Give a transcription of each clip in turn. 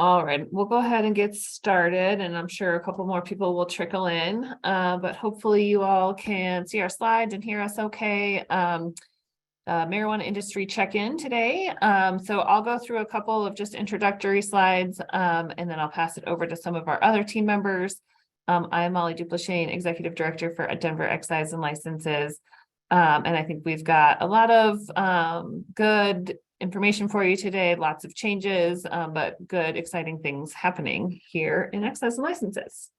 All right, we'll go ahead and get started, and I'm sure a couple more people will trickle in, but hopefully you all can see our slides and hear us okay. Marijuana industry check-in today. So I'll go through a couple of just introductory slides, and then I'll pass it over to some of our other team members. I'm Molly Duplashane, Executive Director for Denver Excise and Licenses. And I think we've got a lot of good information for you today, lots of changes, but good, exciting things happening here in excise and licenses.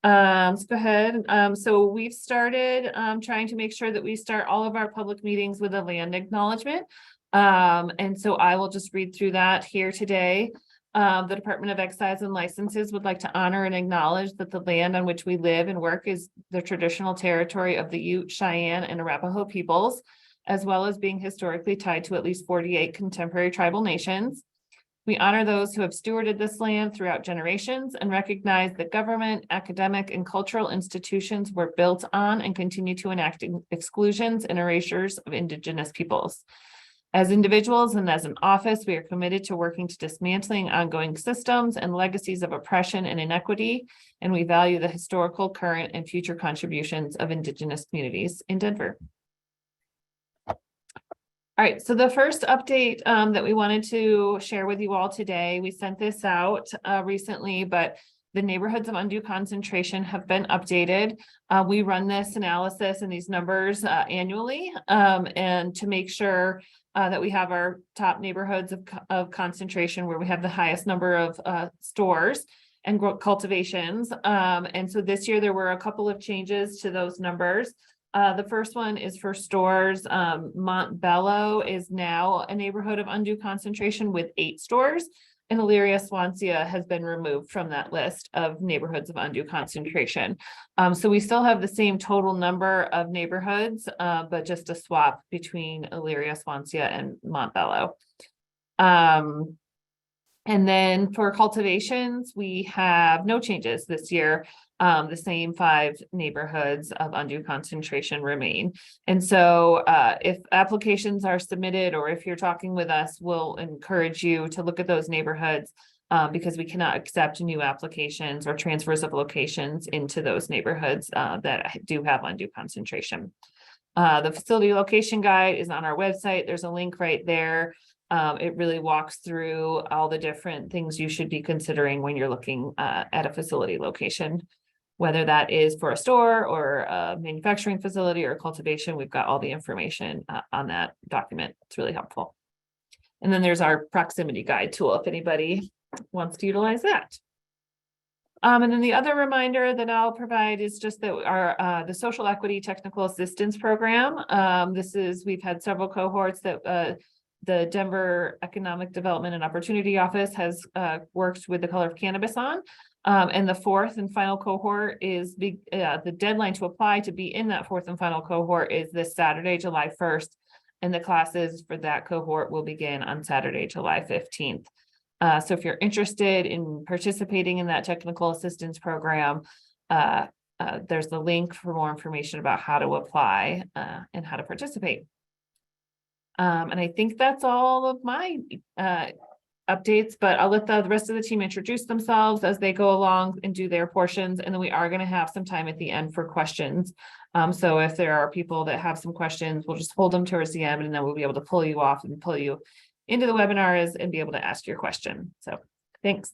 Let's go ahead. So we've started trying to make sure that we start all of our public meetings with a land acknowledgement. And so I will just read through that here today. The Department of Excise and Licenses would like to honor and acknowledge that the land on which we live and work is the traditional territory of the Ute, Cheyenne, and Arapaho peoples, as well as being historically tied to at least 48 contemporary tribal nations. We honor those who have stewarded this land throughout generations and recognize that government, academic, and cultural institutions were built on and continue to enact exclusions and erasures of Indigenous peoples. As individuals and as an office, we are committed to working to dismantling ongoing systems and legacies of oppression and inequity, and we value the historical, current, and future contributions of Indigenous communities in Denver. All right, so the first update that we wanted to share with you all today, we sent this out recently, but the neighborhoods of undue concentration have been updated. We run this analysis and these numbers annually, and to make sure that we have our top neighborhoods of concentration where we have the highest number of stores and cultivations. And so this year there were a couple of changes to those numbers. The first one is for stores. Montbello is now a neighborhood of undue concentration with 8 stores, and Elyria Swansea has been removed from that list of neighborhoods of undue concentration. So we still have the same total number of neighborhoods, but just a swap between Elyria Swansea and Montbello. And then for cultivations, we have no changes this year. The same 5 neighborhoods of undue concentration remain. And so if applications are submitted or if you're talking with us, we'll encourage you to look at those neighborhoods because we cannot accept new applications or transfers of locations into those neighborhoods that do have undue concentration. The facility location guide is on our website. There's a link right there. It really walks through all the different things you should be considering when you're looking at a facility location. Whether that is for a store or a manufacturing facility or cultivation, we've got all the information on that document. It's really helpful. And then there's our proximity guide tool if anybody wants to utilize that. And then the other reminder that I'll provide is just that our the Social Equity Technical Assistance Program. We've had several cohorts that the Denver Economic Development and Opportunity Office has worked with the Color of Cannabis on. And the 4th and final cohort is the deadline to apply to be in that 4th and final cohort is this Saturday, July 1st. And the classes for that cohort will begin on Saturday, July 15th. So if you're interested in participating in that technical assistance program, there's the link for more information about how to apply and how to participate. And I think that's all of my updates, but I'll let the rest of the team introduce themselves as they go along and do their portions. And then we are going to have some time at the end for questions. So if there are people that have some questions, we'll just hold them towards the end and then we'll be able to pull you off and pull you into the webinars and be able to ask your question. So thanks.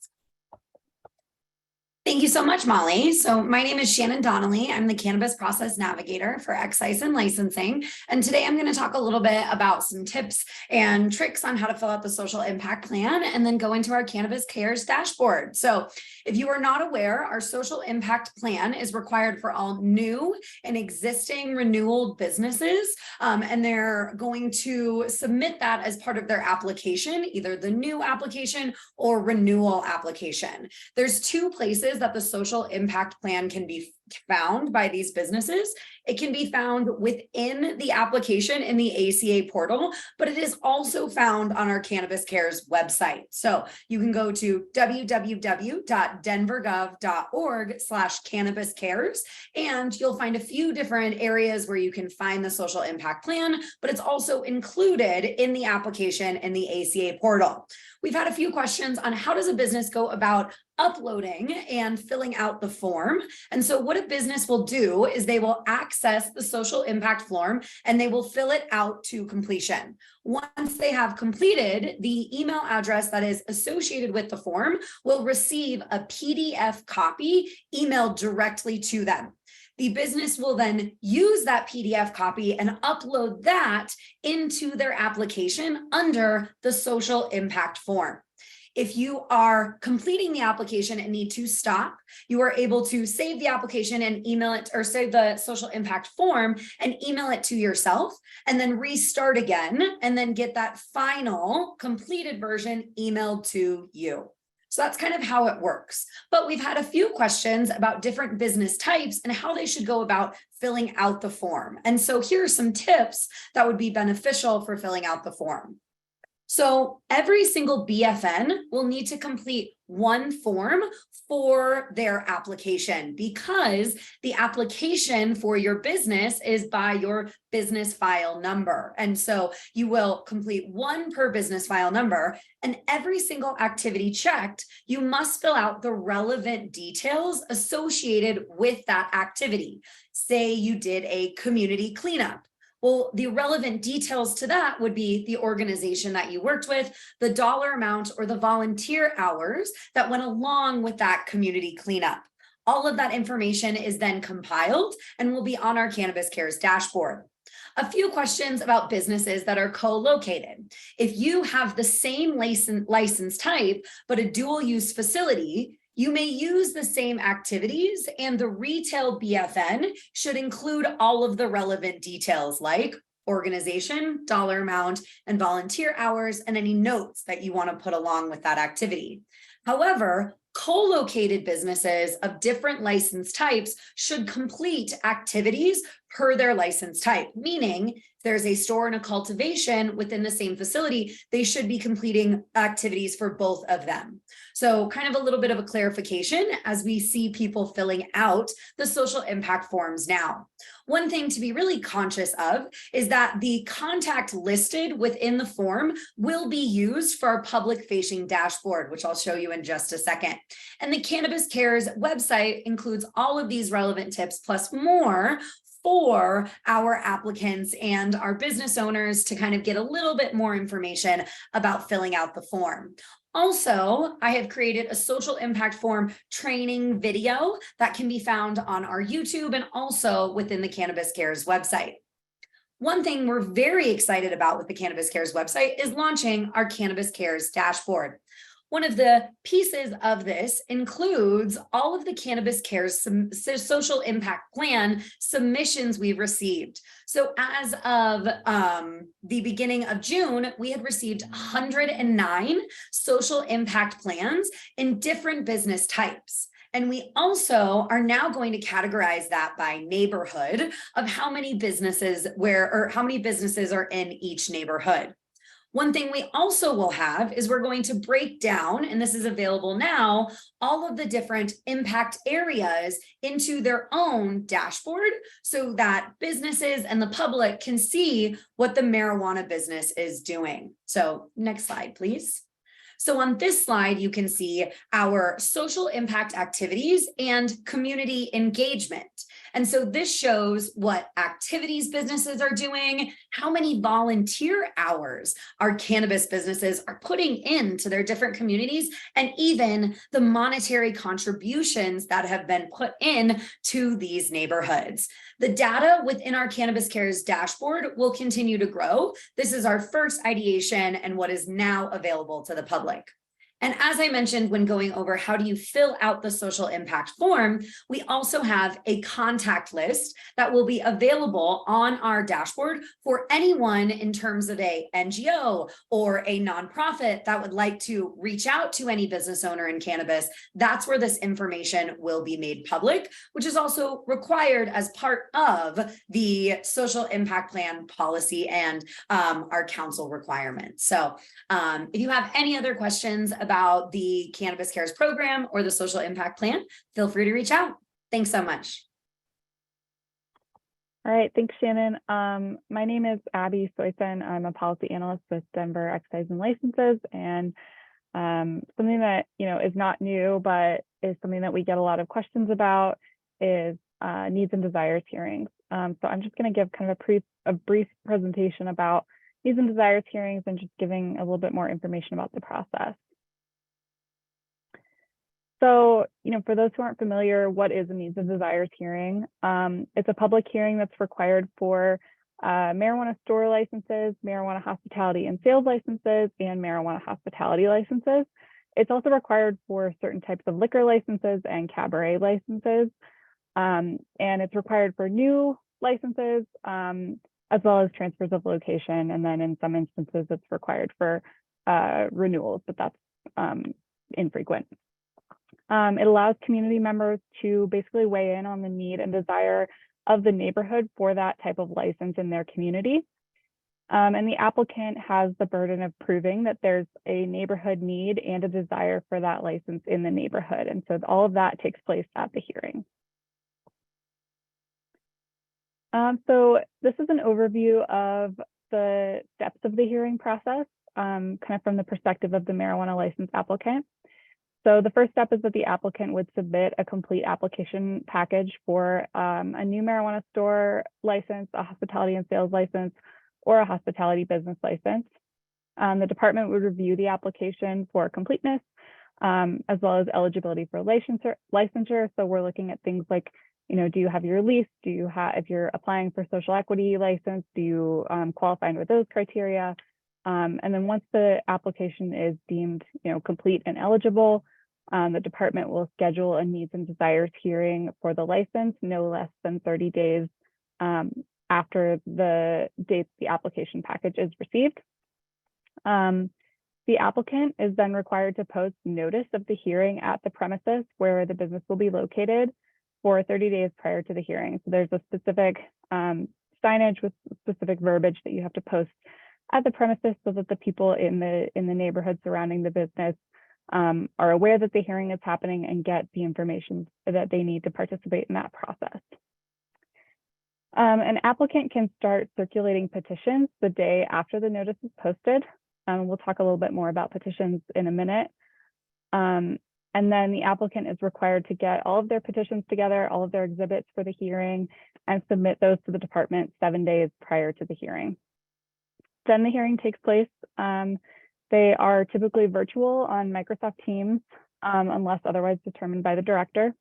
Thank you so much, Molly. So my name is Shannon Donnelly. I'm the Cannabis Process Navigator for Excise and Licensing. And today I'm going to talk a little bit about some tips and tricks on how to fill out the social impact plan and then go into our Cannabis Cares dashboard. So if you are not aware, our social impact plan is required for all new and existing renewal businesses. And they're going to submit that as part of their application, either the new application or renewal application. There's 2 places that the social impact plan can be found by these businesses. It can be found within the application in the ACA portal, but it is also found on our Cannabis Cares website. So you can go to www.denvergov.org/cannabiscares, and you'll find a few different areas where you can find the social impact plan, but it's also included in the application in the ACA portal. We've had a few questions on how does a business go about uploading and filling out the form. And so what a business will do is they will access the social impact form and they will fill it out to completion. Once they have completed, the email address that is associated with the form will receive a PDF copy emailed directly to them. The business will then use that PDF copy and upload that into their application under the social impact form. If you are completing the application and need to stop, you are able to save the application and email it, or save the social impact form and email it to yourself, and then restart again, and then get that final completed version emailed to you. So that's kind of how it works. But we've had a few questions about different business types and how they should go about filling out the form. And so here are some tips that would be beneficial for filling out the form. So every single BFN will need to complete one form for their application, because the application for your business is by your business file number. And so you will complete one per business file number, and every single activity checked, you must fill out the relevant details associated with that activity. Say you did a community cleanup. Well, the relevant details to that would be the organization that you worked with, the dollar amount or the volunteer hours that went along with that community cleanup. All of that information is then compiled and will be on our Cannabis Cares dashboard. A few questions about businesses that are co-located. If you have the same license type, but a dual use facility, you may use the same activities, and the retail BFN should include all of the relevant details like organization, dollar amount, and volunteer hours, and any notes that you want to put along with that activity. However, co-located businesses of different license types should complete activities per their license type, meaning if there's a store and a cultivation within the same facility, they should be completing activities for both of them. So kind of a little bit of a clarification as we see people filling out the social impact forms now. One thing to be really conscious of is that the contact listed within the form will be used for our public-facing dashboard, which I'll show you in just a second. And the Cannabis Cares website includes all of these relevant tips plus more for our applicants and our business owners to kind of get a little bit more information about filling out the form. Also, I have created a social impact form training video that can be found on our YouTube and also within the Cannabis Cares website. One thing we're very excited about with the Cannabis Cares website is launching our Cannabis Cares dashboard. One of the pieces of this includes all of the Cannabis Cares social impact plan submissions we've received. So as of the beginning of June, we had received 109 social impact plans in different business types. And we also are now going to categorize that by neighborhood of how many businesses are in each neighborhood. One thing we also will have is we're going to break down, and this is available now, all of the different impact areas into their own dashboard so that businesses and the public can see what the marijuana business is doing. So next slide, please. So on this slide, you can see our social impact activities and community engagement. And so this shows what activities businesses are doing, how many volunteer hours our cannabis businesses are putting into their different communities, and even the monetary contributions that have been put in to these neighborhoods. The data within our Cannabis Cares dashboard will continue to grow. This is our first ideation and what is now available to the public. And as I mentioned, when going over how do you fill out the social impact form, we also have a contact list that will be available on our dashboard for anyone in terms of a NGO or a nonprofit that would like to reach out to any business owner in cannabis. That's where this information will be made public, which is also required as part of the social impact plan policy and our council requirements. So if you have any other questions about the Cannabis Cares program or the social impact plan, feel free to reach out. Thanks so much. All right, thanks, Shannon. My name is Abby Soyson. I'm a policy analyst with Denver Excise and Licenses, and something that is not new, but is something that we get a lot of questions about is needs and desires hearings. So I'm just going to give kind of a brief presentation about needs and desires hearings and just giving a little bit more information about the process. So, for those who aren't familiar, what is a needs and desires hearing? It's a public hearing that's required for marijuana store licenses, marijuana hospitality and sales licenses, and marijuana hospitality licenses. It's also required for certain types of liquor licenses and cabaret licenses. And it's required for new licenses, as well as transfers of location. And then in some instances, it's required for renewals, but that's infrequent. It allows community members to basically weigh in on the need and desire of the neighborhood for that type of license in their community. And the applicant has the burden of proving that there's a neighborhood need and a desire for that license in the neighborhood. And so all of that takes place at the hearing. So this is an overview of the steps of the hearing process, kind of from the perspective of the marijuana license applicant. So the first step is that the applicant would submit a complete application package for a new marijuana store license, a hospitality and sales license, or a hospitality business license. The department would review the application for completeness, as well as eligibility for licensure. So we're looking at things like, do you have your lease? Do you have, if you're applying for social equity license, do you qualify under those criteria? And then once the application is deemed, complete and eligible, the department will schedule a needs and desires hearing for the license no less than 30 days after the date the application package is received. The applicant is then required to post notice of the hearing at the premises where the business will be located for 30 days prior to the hearing. So there's a specific signage with specific verbiage that you have to post at the premises so that the people in the neighborhood surrounding the business are aware that the hearing is happening and get the information that they need to participate in that process. An applicant can start circulating petitions the day after the notice is posted. We'll talk a little bit more about petitions in a minute. And then the applicant is required to get all of their petitions together, all of their exhibits for the hearing, and submit those to the department 7 days prior to the hearing. Then the hearing takes place. They are typically virtual on Microsoft Teams, unless otherwise determined by the director.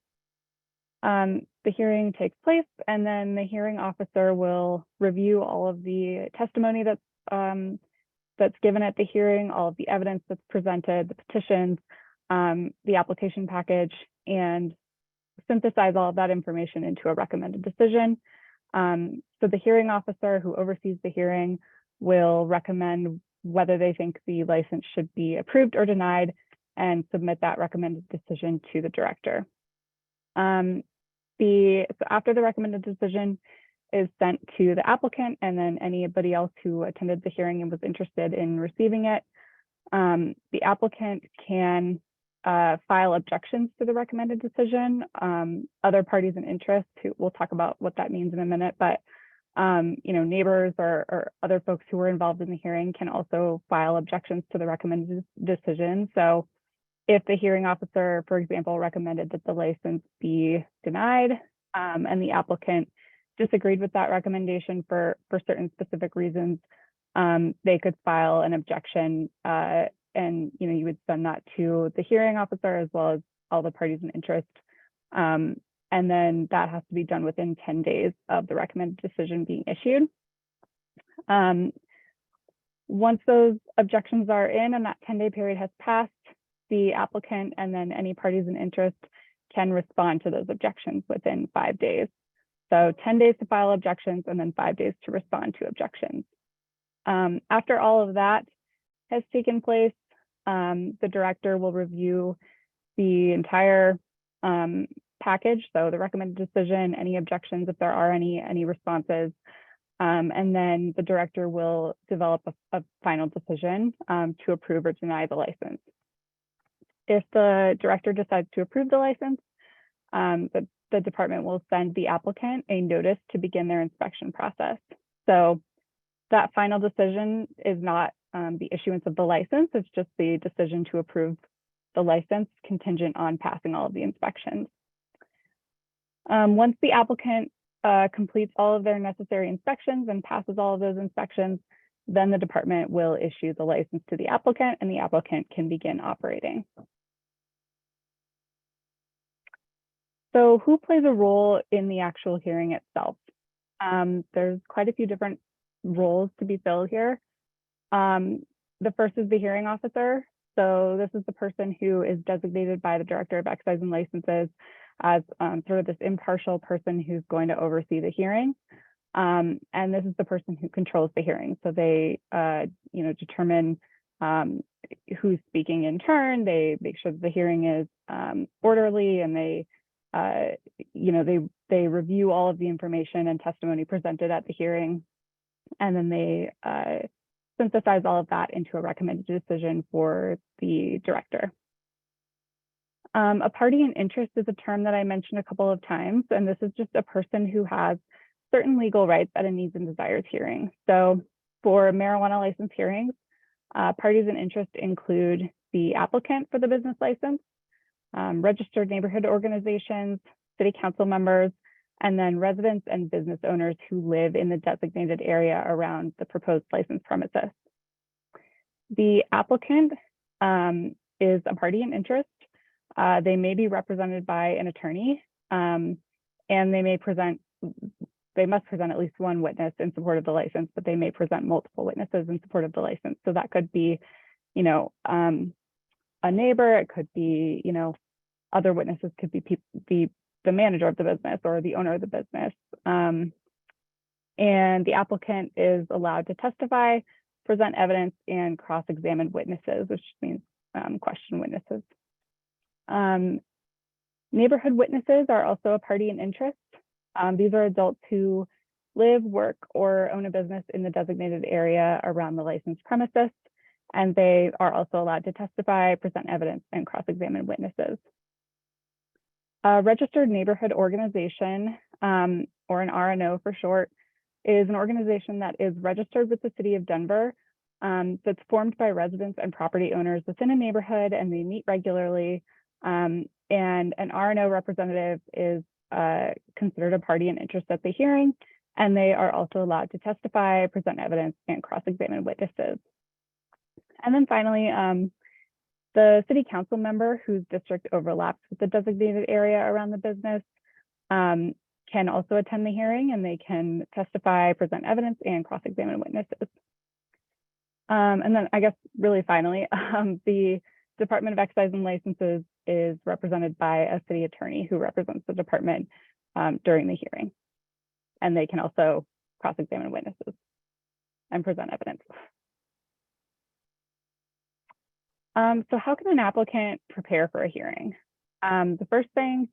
The hearing takes place, and then the hearing officer will review all of the testimony that's given at the hearing, all of the evidence that's presented, the petitions, the application package, and synthesize all of that information into a recommended decision. So the hearing officer who oversees the hearing will recommend whether they think the license should be approved or denied and submit that recommended decision to the director. So after the recommended decision is sent to the applicant and then anybody else who attended the hearing and was interested in receiving it, the applicant can file objections to the recommended decision. Other parties in interest, we'll talk about what that means in a minute, but neighbors or other folks who were involved in the hearing can also file objections to the recommended decision. So if the hearing officer, for example, recommended that the license be denied and the applicant disagreed with that recommendation for certain specific reasons, they could file an objection and you would send that to the hearing officer as well as all the parties in interest. And then that has to be done within 10 days of the recommended decision being issued. Once those objections are in and that 10-day period has passed, the applicant and then any parties in interest can respond to those objections within 5 days. So 10 days to file objections and then 5 days to respond to objections. After all of that has taken place, the director will review the entire package, so the recommended decision, any objections, if there are any responses, and then the director will develop a final decision to approve or deny the license. If the director decides to approve the license, the department will send the applicant a notice to begin their inspection process. So that final decision is not the issuance of the license, it's just the decision to approve the license contingent on passing all of the inspections. Once the applicant completes all of their necessary inspections and passes all of those inspections, then the department will issue the license to the applicant and the applicant can begin operating. So who plays a role in the actual hearing itself? There's quite a few different roles to be filled here. The first is the hearing officer. So this is the person who is designated by the Director of Excise and Licenses as sort of this impartial person who's going to oversee the hearing. And this is the person who controls the hearing. So they, determine who's speaking in turn. They make sure that the hearing is orderly, and they review all of the information and testimony presented at the hearing. And then they synthesize all of that into a recommended decision for the director. A party in interest is a term that I mentioned a couple of times, and this is just a person who has certain legal rights at a needs and desires hearing. So for marijuana license hearings, parties in interest include the applicant for the business license, registered neighborhood organizations, city council members, and then residents and business owners who live in the designated area around the proposed license premises. The applicant is a party in interest. They may be represented by an attorney, and they must present at least one witness in support of the license, but they may present multiple witnesses in support of the license. So that could be, a neighbor, it could be, other witnesses could be the manager of the business or the owner of the business. And the applicant is allowed to testify, present evidence, and cross-examine witnesses, which means question witnesses. Neighborhood witnesses are also a party in interest. These are adults who live, work, or own a business in the designated area around the licensed premises, and they are also allowed to testify, present evidence, and cross-examine witnesses. A registered neighborhood organization, or an RNO for short, is an organization that is registered with the city of Denver, that's formed by residents and property owners within a neighborhood, and they meet regularly. And an RNO representative is considered a party in interest at the hearing, and they are also allowed to testify, present evidence, and cross-examine witnesses. And then finally, the city council member whose district overlaps with the designated area around the business can also attend the hearing, and they can testify, present evidence, and cross-examine witnesses. And then I guess really finally, the Department of Excise and Licenses is represented by a city attorney who represents the department during the hearing. And they can also cross-examine witnesses and present evidence. So how can an applicant prepare for a hearing? The first thing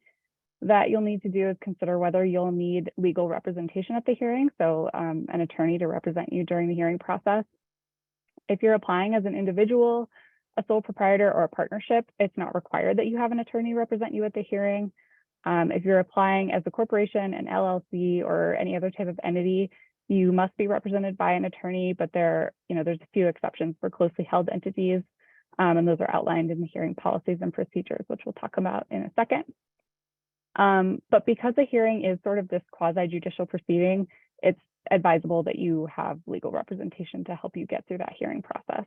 that you'll need to do is consider whether you'll need legal representation at the hearing, so an attorney to represent you during the hearing process. If you're applying as an individual, a sole proprietor, or a partnership, it's not required that you have an attorney represent you at the hearing. If you're applying as a corporation, an LLC, or any other type of entity, you must be represented by an attorney, but there's a few exceptions for closely held entities. And those are outlined in the hearing policies and procedures, which we'll talk about in a second. But because the hearing is sort of this quasi-judicial proceeding, it's advisable that you have legal representation to help you get through that hearing process.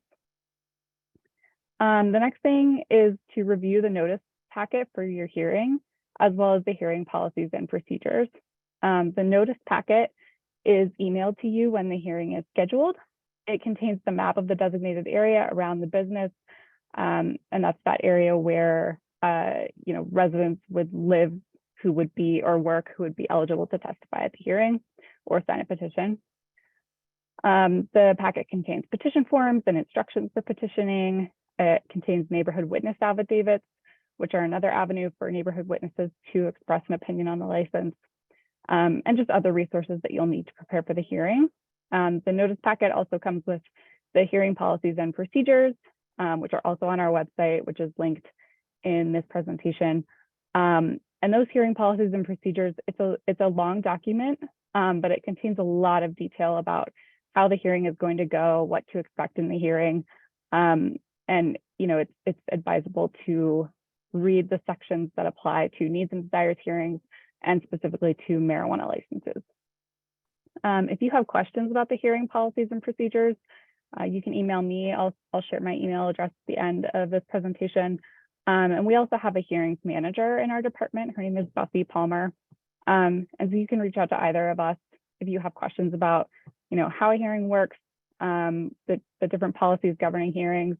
The next thing is to review the notice packet for your hearing, as well as the hearing policies and procedures. The notice packet is emailed to you when the hearing is scheduled. It contains the map of the designated area around the business, And that's that area where residents would live who would be or work who would be eligible to testify at the hearing or sign a petition. The packet contains petition forms and instructions for petitioning. It contains neighborhood witness affidavits, which are another avenue for neighborhood witnesses to express an opinion on the license, and just other resources that you'll need to prepare for the hearing. The notice packet also comes with the hearing policies and procedures, which are also on our website, which is linked in this presentation. And those hearing policies and procedures, it's a long document, but it contains a lot of detail about how the hearing is going to go, what to expect in the hearing. And it's advisable to read the sections that apply to needs and desires hearings and specifically to marijuana licenses. If you have questions about the hearing policies and procedures, you can email me. I'll share my email address at the end of this presentation. And we also have a hearings manager in our department. Her name is Buffy Palmer. And so you can reach out to either of us if you have questions about, how a hearing works, the different policies governing hearings.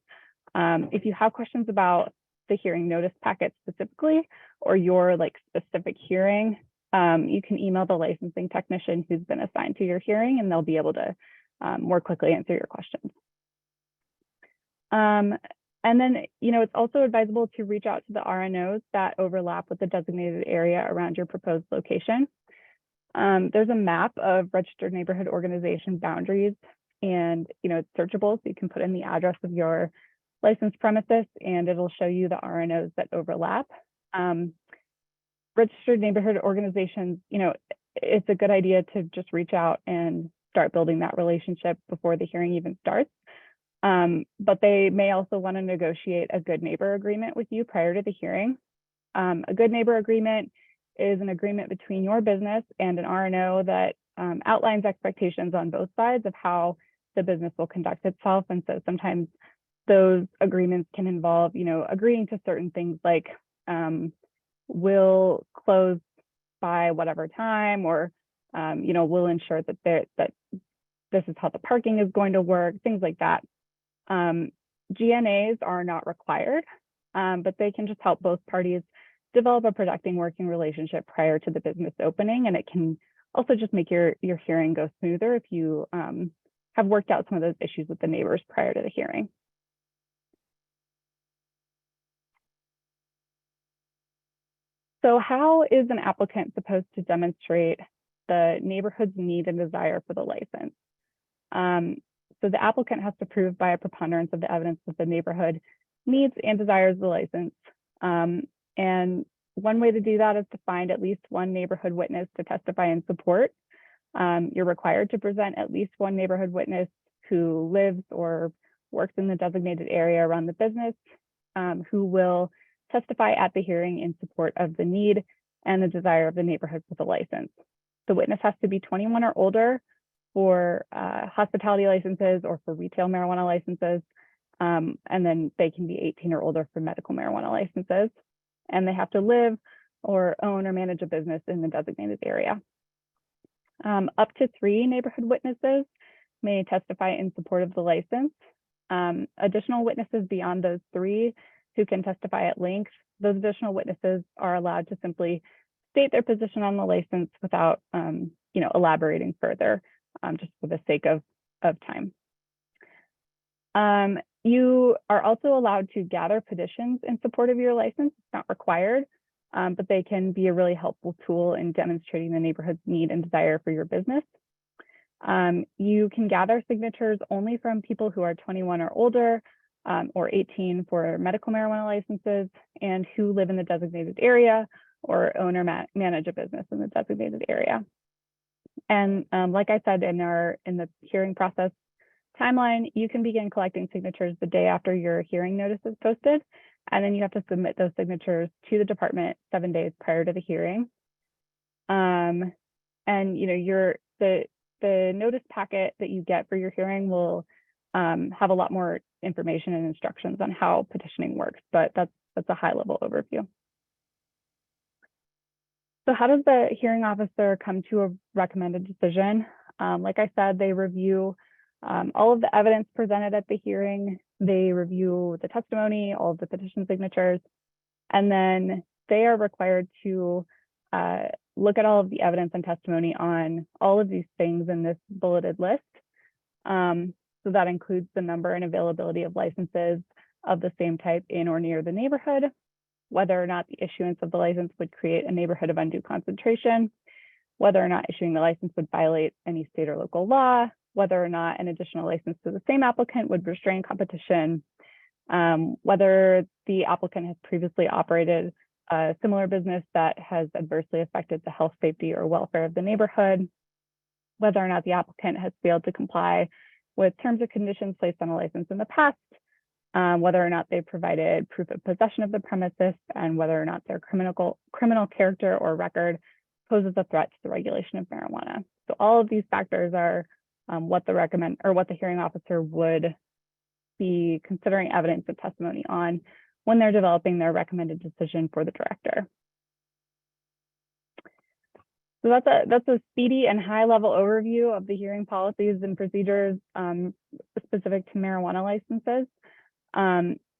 If you have questions about the hearing notice packet specifically, or your specific hearing, you can email the licensing technician who's been assigned to your hearing, and they'll be able to more quickly answer your questions. And then, it's also advisable to reach out to the RNOs that overlap with the designated area around your proposed location. There's a map of registered neighborhood organization boundaries, and it's searchable, so you can put in the address of your licensed premises and it'll show you the RNOs that overlap. Registered neighborhood organizations, it's a good idea to just reach out and start building that relationship before the hearing even starts. But they may also want to negotiate a good neighbor agreement with you prior to the hearing. A good neighbor agreement is an agreement between your business and an RNO that outlines expectations on both sides of how the business will conduct itself. And so sometimes those agreements can involve, agreeing to certain things like we'll close by whatever time, or we'll ensure that this is how the parking is going to work, things like that. GNAs are not required, but they can just help both parties develop a productive working relationship prior to the business opening. And it can also just make your hearing go smoother if you have worked out some of those issues with the neighbors prior to the hearing. So how is an applicant supposed to demonstrate the neighborhood's need and desire for the license? So the applicant has to prove by a preponderance of the evidence that the neighborhood needs and desires the license. And one way to do that is to find at least one neighborhood witness to testify in support. You're required to present at least one neighborhood witness who lives or works in the designated area around the business, who will testify at the hearing in support of the need and the desire of the neighborhood for the license. The witness has to be 21 or older for hospitality licenses or for retail marijuana licenses. And then they can be 18 or older for medical marijuana licenses. And they have to live or own or manage a business in the designated area. Up to 3 neighborhood witnesses may testify in support of the license. Additional witnesses beyond those 3 who can testify at length, those additional witnesses are allowed to simply state their position on the license without elaborating further, just for the sake of time. You are also allowed to gather petitions in support of your license. It's not required, but they can be a really helpful tool in demonstrating the neighborhood's need and desire for your business. You can gather signatures only from people who are 21 or older, or 18 for medical marijuana licenses, and who live in the designated area or own or manage a business in the designated area. And like I said, in the hearing process timeline, you can begin collecting signatures the day after your hearing notice is posted, and then you have to submit those signatures to the department 7 days prior to the hearing. And the notice packet that you get for your hearing will have a lot more information and instructions on how petitioning works, but that's a high-level overview. So how does the hearing officer come to a recommended decision? Like I said, they review all of the evidence presented at the hearing. They review the testimony, all of the petition signatures, and then they are required to look at all of the evidence and testimony on all of these things in this bulleted list. So that includes the number and availability of licenses of the same type in or near the neighborhood, whether or not the issuance of the license would create a neighborhood of undue concentration, whether or not issuing the license would violate any state or local law, whether or not an additional license to the same applicant would restrain competition, whether the applicant has previously operated a similar business that has adversely affected the health, safety, or welfare of the neighborhood, whether or not the applicant has failed to comply with terms or conditions placed on a license in the past, whether or not they provided proof of possession of the premises, and whether or not their criminal character or record poses a threat to the regulation of marijuana. So all of these factors are what the hearing officer would be considering evidence and testimony on when they're developing their recommended decision for the director. So that's a speedy and high level overview of the hearing policies and procedures specific to marijuana licenses.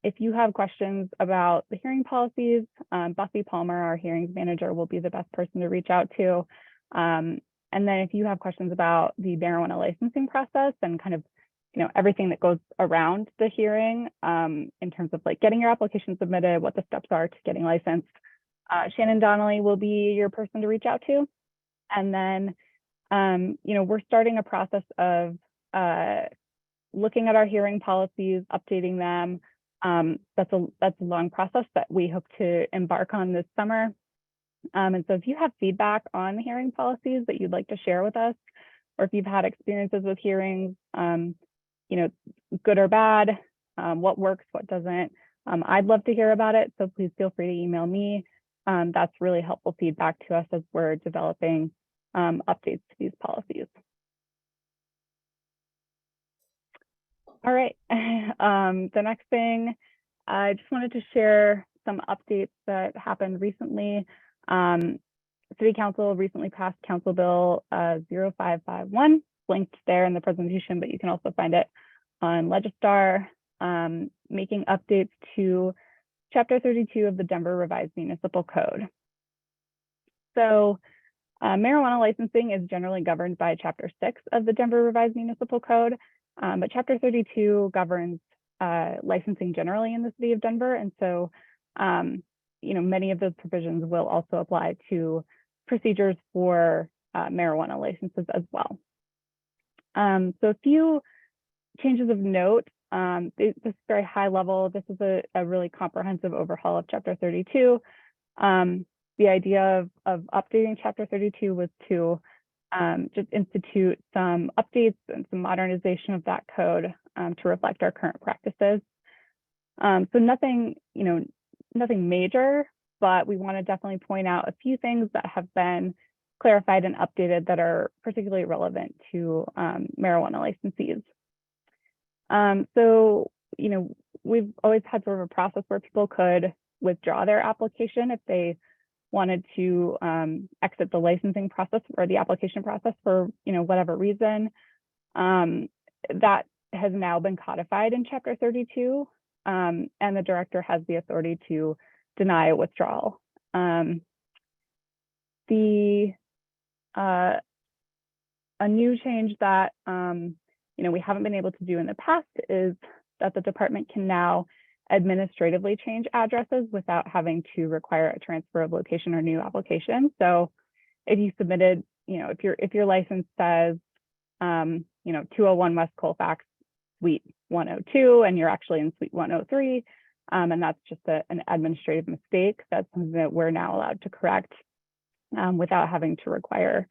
If you have questions about the hearing policies, Buffy Palmer, our hearings manager, will be the best person to reach out to. And then if you have questions about the marijuana licensing process and kind of, everything that goes around the hearing in terms of like getting your application submitted, what the steps are to getting licensed, Shannon Donnelly will be your person to reach out to. And then, we're starting a process of looking at our hearing policies, updating them. That's a long process that we hope to embark on this summer. And so if you have feedback on the hearing policies that you'd like to share with us, or if you've had experiences with hearings, good or bad, what works, what doesn't, I'd love to hear about it. So please feel free to email me. That's really helpful feedback to us as we're developing updates to these policies. All right, the next thing, I just wanted to share some updates that happened recently. City Council recently passed Council Bill 0551, linked there in the presentation, but you can also find it on Legistar, making updates to Chapter 32 of the Denver Revised Municipal Code. So marijuana licensing is generally governed by Chapter 6 of the Denver Revised Municipal Code, but Chapter 32 governs licensing generally in the city of Denver. And so, many of those provisions will also apply to procedures for marijuana licenses as well. So a few changes of note. This is very high level. This is a really comprehensive overhaul of Chapter 32. The idea of updating Chapter 32 was to just institute some updates and some modernization of that code to reflect our current practices. So nothing major, but we want to definitely point out a few things that have been clarified and updated that are particularly relevant to marijuana licensees. So, we've always had sort of a process where people could withdraw their application if they wanted to exit the licensing process or the application process for, whatever reason. That has now been codified in Chapter 32, and the director has the authority to deny a withdrawal. A new change that we haven't been able to do in the past is that the department can now administratively change addresses without having to require a transfer of location or new application. So if you submitted, if your license says 201 West Colfax, Suite 102, and you're actually in Suite 103, and that's just an administrative mistake, that's something that we're now allowed to correct without having to require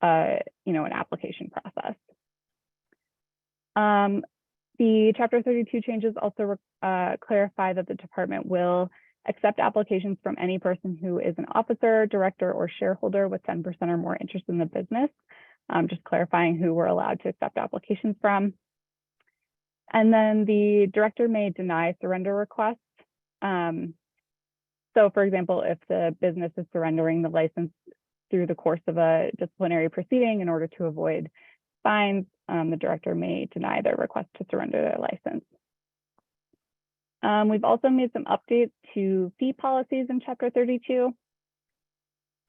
an application process. The Chapter 32 changes also clarify that the department will accept applications from any person who is an officer, director, or shareholder with 10% or more interest in the business, just clarifying who we're allowed to accept applications from. And then the director may deny surrender requests. So for example, if the business is surrendering the license through the course of a disciplinary proceeding in order to avoid fines, the director may deny their request to surrender their license. We've also made some updates to fee policies in Chapter 32.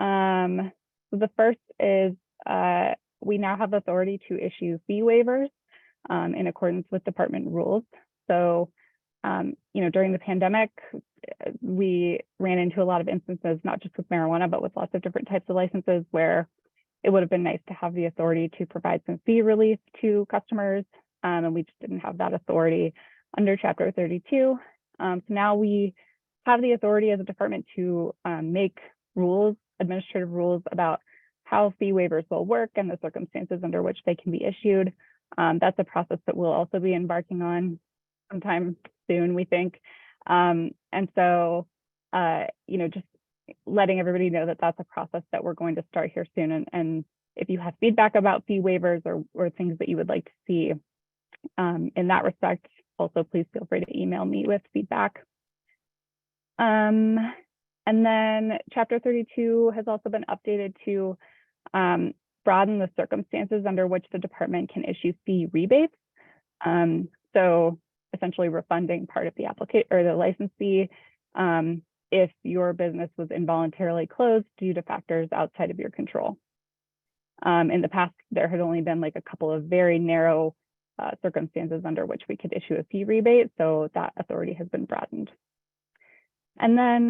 So the first is we now have authority to issue fee waivers in accordance with department rules. So, during the pandemic, we ran into a lot of instances, not just with marijuana, but with lots of different types of licenses where it would have been nice to have the authority to provide some fee relief to customers. And we just didn't have that authority under Chapter 32. So now we have the authority as a department to make rules, administrative rules about how fee waivers will work and the circumstances under which they can be issued. That's a process that we'll also be embarking on sometime soon, we think. And so, just letting everybody know that that's a process that we're going to start here soon. And if you have feedback about fee waivers or things that you would like to see in that respect, also please feel free to email me with feedback. And then Chapter 32 has also been updated to broaden the circumstances under which the department can issue fee rebates. So essentially refunding part of the applicant or the license fee if your business was involuntarily closed due to factors outside of your control. In the past, there had only been like a couple of very narrow circumstances under which we could issue a fee rebate, so that authority has been broadened. And then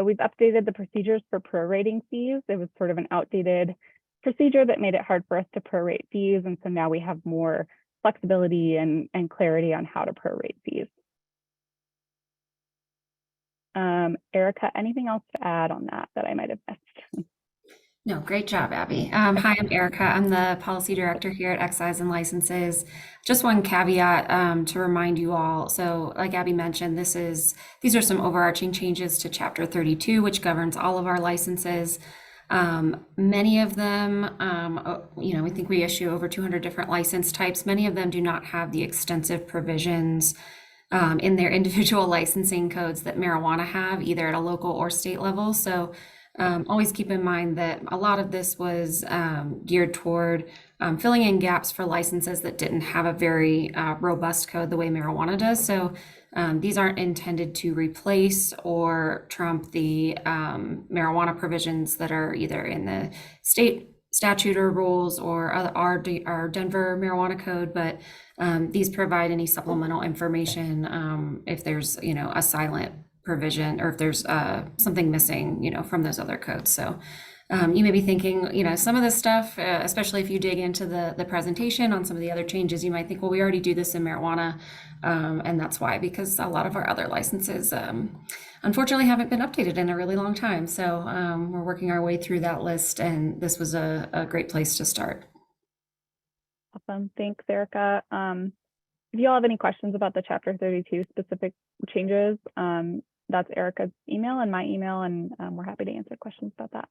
we've updated the procedures for prorating fees. It was sort of an outdated procedure that made it hard for us to prorate fees, and so now we have more flexibility and clarity on how to prorate fees. Erica, anything else to add on that I might have missed? No, great job, Abby. Hi, I'm Erica. I'm the policy director here at Excise and Licenses. Just one caveat to remind you all. So like Abby mentioned, these are some overarching changes to Chapter 32, which governs all of our licenses. Many of them, we think we issue over 200 different license types. Many of them do not have the extensive provisions in their individual licensing codes that marijuana have, either at a local or state level. So always keep in mind that a lot of this was geared toward filling in gaps for licenses that didn't have a very robust code the way marijuana does. So these aren't intended to replace or trump the marijuana provisions that are either in the state statute or rules or our Denver marijuana code, but these provide any supplemental information if there's, a silent provision or if there's something missing, from those other codes. So you may be thinking, some of this stuff, especially if you dig into the presentation on some of the other changes, you might think, well, we already do this in marijuana. And that's why, because a lot of our other licenses, unfortunately, haven't been updated in a really long time. So we're working our way through that list, and this was a great place to start. Awesome. Thanks, Erica. If you all have any questions about the Chapter 32 specific changes, that's Erica's email and my email, and we're happy to answer questions about that.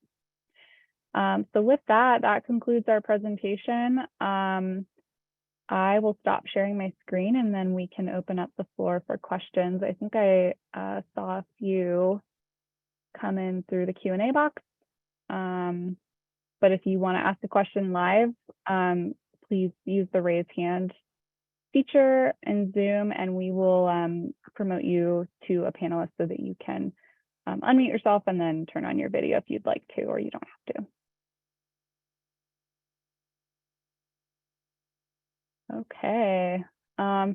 So with that concludes our presentation. I will stop sharing my screen and then we can open up the floor for questions. I think I saw a few come in through the Q&A box. But if you want to ask a question live, please use the raise hand feature in Zoom, and we will promote you to a panelist so that you can unmute yourself and then turn on your video if you'd like to, or you don't have to. Okay,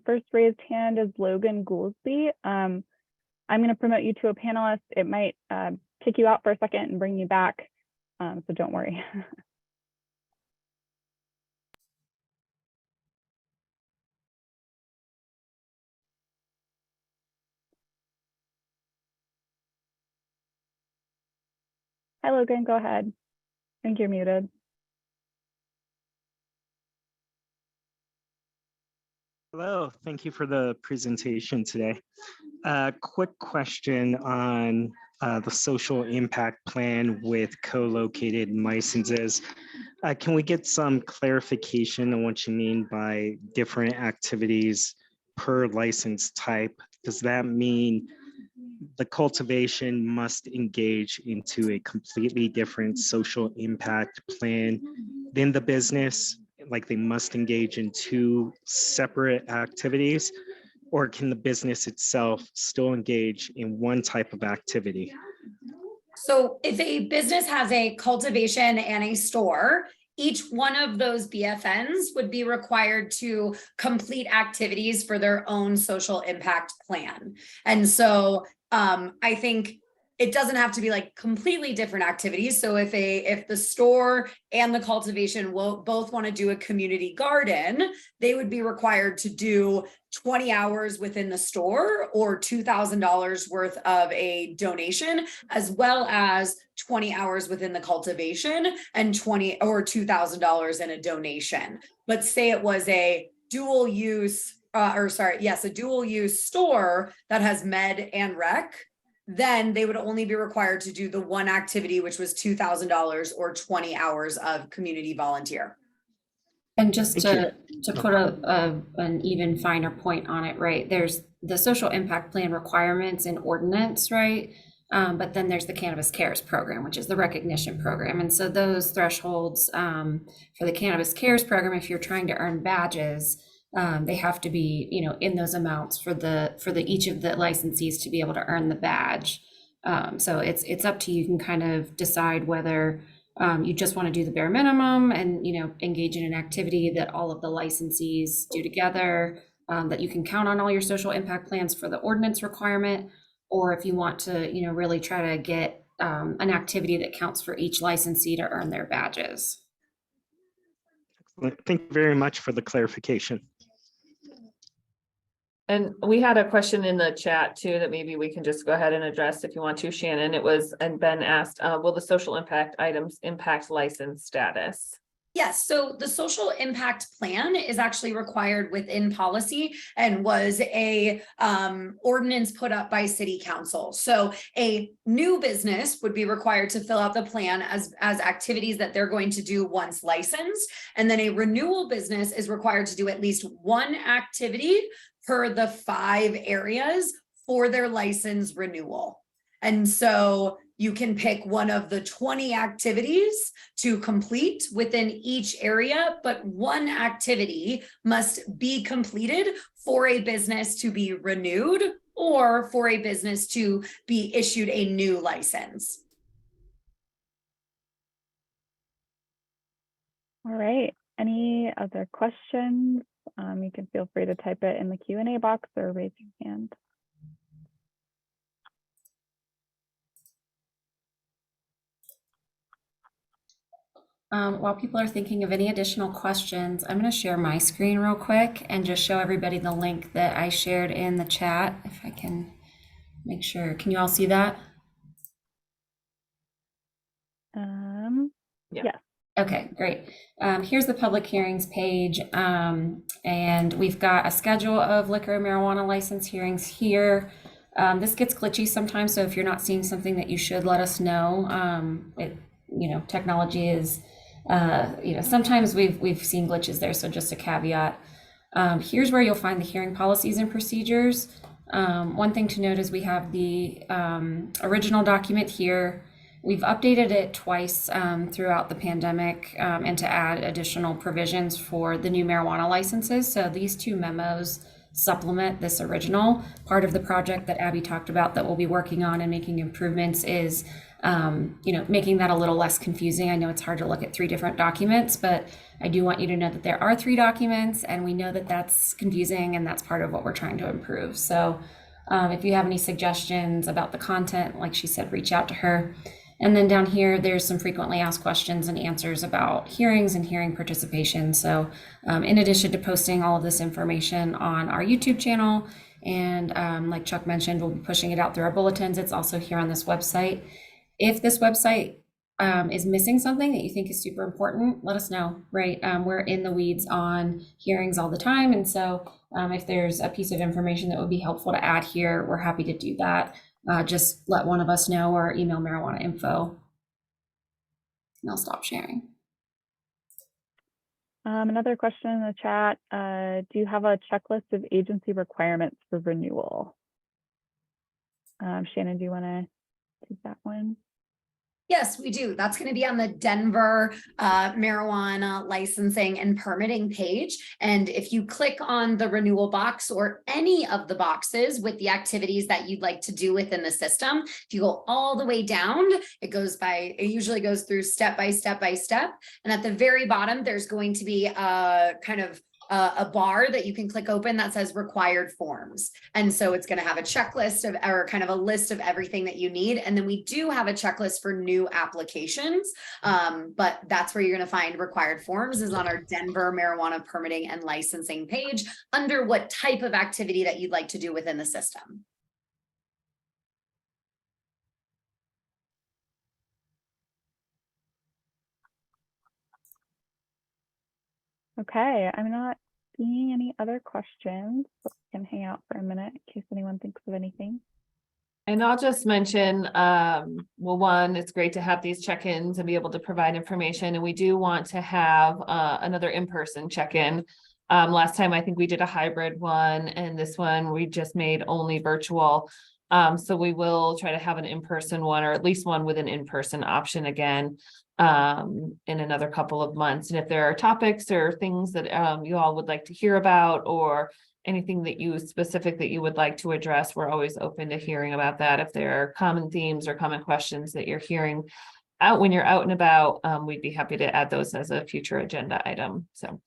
first raised hand is Logan Goolsby. I'm going to promote you to a panelist. It might kick you out for a second and bring you back, so don't worry. Hi, Logan, go ahead. I think you're muted. Hello, thank you for the presentation today. Quick question on the social impact plan with co-located licenses. Can we get some clarification on what you mean by different activities per license type? Does that mean the cultivation must engage into a completely different social impact plan than the business? Like they must engage in two separate activities? or can the business itself still engage in one type of activity? So if a business has a cultivation and a store, each one of those BFNs would be required to complete activities for their own social impact plan. And so I think it doesn't have to be like completely different activities. So if the store and the cultivation will both want to do a community garden, they would be required to do 20 hours within the store or $2,000 worth of a donation, as well as 20 hours within the cultivation and 20 or $2,000 in a donation. Let's say it was a dual use, a dual use store that has med and rec. Then they would only be required to do the one activity, which was $2,000 or 20 hours of community volunteer. And just Thank to put an even finer point on it, right? There's the social impact plan requirements and ordinance, right? But then there's the Cannabis Cares program, which is the recognition program. And so those thresholds for the Cannabis Cares program, if you're trying to earn badges, they have to be, in those amounts for each of the licensees to be able to earn the badge. So it's up to you. You can kind of decide whether you just want to do the bare minimum and, engage in an activity that all of the licensees do together, that you can count on all your social impact plans for the ordinance requirement, or if you want to, really try to get an activity that counts for each licensee to earn their badges. Thank you very much for the clarification. And we had a question in the chat too, that maybe we can just go ahead and address if you want to, Shannon. It was, and Ben asked, will the social impact items impact license status? Yes, so the social impact plan is actually required within policy and was a ordinance put up by city council. So a new business would be required to fill out the plan as activities that they're going to do once licensed. And then a renewal business is required to do at least one activity per the 5 areas for their license renewal. And so you can pick one of the 20 activities to complete within each area, but one activity must be completed for a business to be renewed or for a business to be issued a new license. All right. Any other questions? You can feel free to type it in the Q&A box or raise your hand. While people are thinking of any additional questions, I'm going to share my screen real quick and just show everybody the link that I shared in the chat. If I can make sure, can you all see that? Yes. Okay, great. Here's the public hearings page, and we've got a schedule of liquor and marijuana license hearings here. This gets glitchy sometimes, so if you're not seeing something that you should, let us know. Technology is, sometimes we've seen glitches there, so just a caveat. Here's where you'll find the hearing policies and procedures. One thing to note is we have the original document here. We've updated it twice throughout the pandemic and to add additional provisions for the new marijuana licenses. So these 2 memos supplement this original. Part of the project that Abby talked about that we'll be working on and making improvements is making that a little less confusing. I know it's hard to look at 3 different documents, but I do want you to know that there are 3 documents, and we know that that's confusing, and that's part of what we're trying to improve. So if you have any suggestions about the content, like she said, reach out to her. And then down here, there's some frequently asked questions and answers about hearings and hearing participation. So in addition to posting all of this information on our YouTube channel, and like Chuck mentioned, we'll be pushing it out through our bulletins. It's also here on this website. If this website is missing something that you think is super important, let us know, right? We're in the weeds on hearings all the time. And so if there's a piece of information that would be helpful to add here, we're happy to do that. Just let one of us know or email marijuana info, and I'll stop sharing. Another question in the chat, do you have a checklist of agency requirements for renewal? Shannon, do you want to take that one? Yes, we do. That's going to be on the Denver marijuana licensing and permitting page. And if you click on the renewal box or any of the boxes with the activities that you'd like to do within the system, if you go all the way down, it usually goes through step by step by step. And at the very bottom, there's going to be a kind of a bar that you can click open that says required forms. And so it's going to have a checklist of, or kind of a list of everything that you need. And then we do have a checklist for new applications. But that's where you're going to find required forms is on our Denver marijuana permitting and licensing page under what type of activity that you'd like to do within the system. Okay, I'm not seeing any other questions, but we can hang out for a minute in case anyone thinks of anything. And I'll just mention, well, one, it's great to have these check-ins and be able to provide information. And we do want to have another in-person check-in. Last time, I think we did a hybrid one, and this one we just made only virtual. So we will try to have an in-person one, or at least one with an in-person option again in another couple of months. And if there are topics or things that you all would like to hear about, or anything that you specific that you would like to address, we're always open to hearing about that. If there are common themes or common questions that you're hearing out when you're out and about, we'd be happy to add those as a future agenda item. So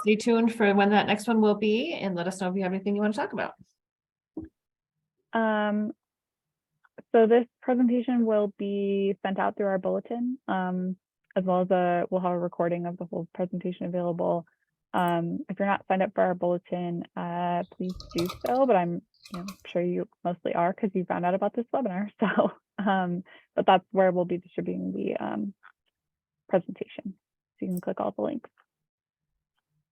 stay tuned for when that next one will be, and let us know if you have anything you want to talk about. So this presentation will be sent out through our bulletin, as well as we'll have a recording of the whole presentation available. If you're not signed up for our bulletin, please do so, but I'm sure you mostly are because you found out about this webinar. So, but that's where we'll be distributing the presentation. So you can click all the links.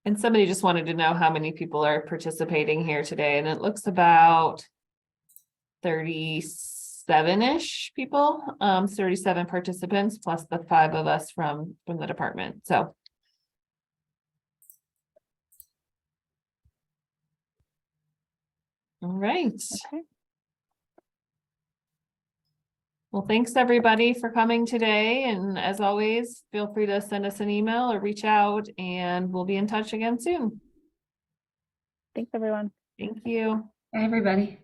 And somebody just wanted to know how many people are participating here today, and it looks about 37-ish people, 37 participants, plus the 5 of us from the department. So. All right. Okay. Well, thanks everybody for coming today. And as always, feel free to send us an email or reach out, and we'll be in touch again soon. Thanks, everyone. Thank you. Bye, everybody.